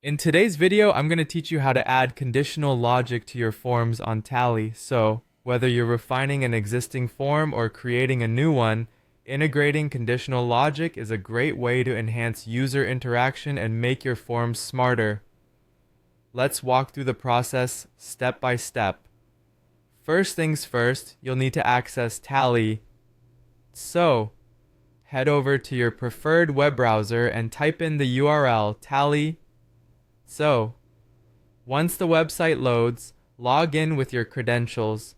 In today's video, I'm going to teach you how to add conditional logic to your forms on Tally. So, whether you're refining an existing form or creating a new one, integrating conditional logic is a great way to enhance user interaction and make your forms smarter. Let's walk through the process step by step. First things first, you'll need to access Tally. So, head over to your preferred web browser and type in the URL Tally.so. Once the website loads, log in with your credentials.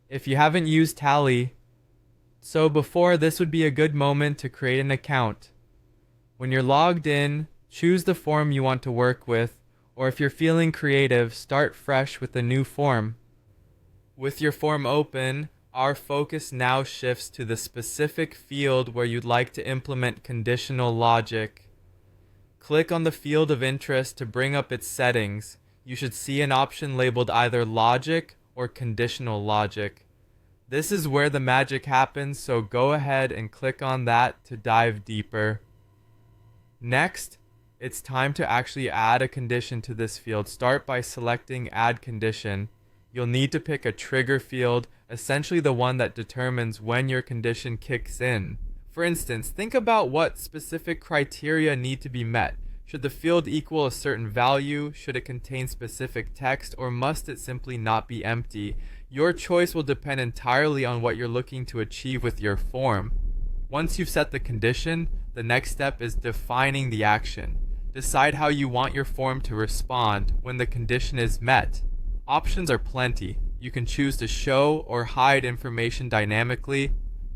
If you haven't used Tally.so before, this would be a good moment to create an account. When you're logged in, choose the form you want to work with, or if you're feeling creative, start fresh with a new form. With your form open, our focus now shifts to the specific field where you'd like to implement conditional logic. Click on the field of interest to bring up its settings. You should see an option labeled either logic or conditional logic. This is where the magic happens, so go ahead and click on that to dive deeper. Next, it's time to actually add a condition to this field. Start by selecting Add Condition. You'll need to pick a trigger field, essentially the one that determines when your condition kicks in. For instance, think about what specific criteria need to be met. Should the field equal a certain value? Should it contain specific text? Or must it simply not be empty? Your choice will depend entirely on what you're looking to achieve with your form. Once you've set the condition, the next step is defining the action. Decide how you want your form to respond when the condition is met. Options are plenty. You can choose to show or hide information dynamically,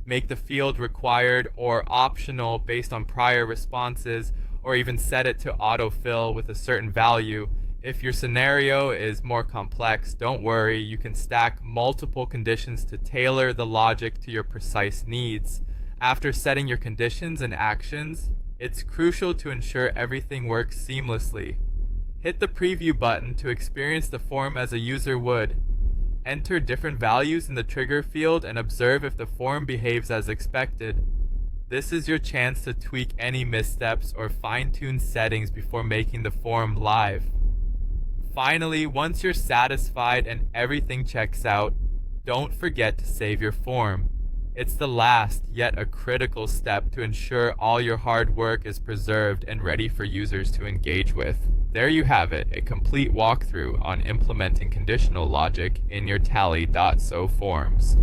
make the field required or optional based on prior responses, or even set it to autofill with a certain value. If your scenario is more complex, don't worry, you can stack multiple conditions to tailor the logic to your precise needs. After setting your conditions and actions, it's crucial to ensure everything works seamlessly. Hit the preview button to experience the form as a user would. Enter different values in the trigger field and observe if the form behaves as expected. This is your chance to tweak any missteps or fine-tune settings before making the form live. Finally, once you're satisfied and everything checks out, don't forget to save your form. It's the last, yet a critical step to ensure all your hard work is preserved and ready for users to engage with. There you have it, a complete walkthrough on implementing conditional logic in your Tally.so forms.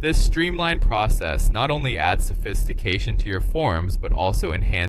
This streamlined process not only adds sophistication to your forms, but also enhances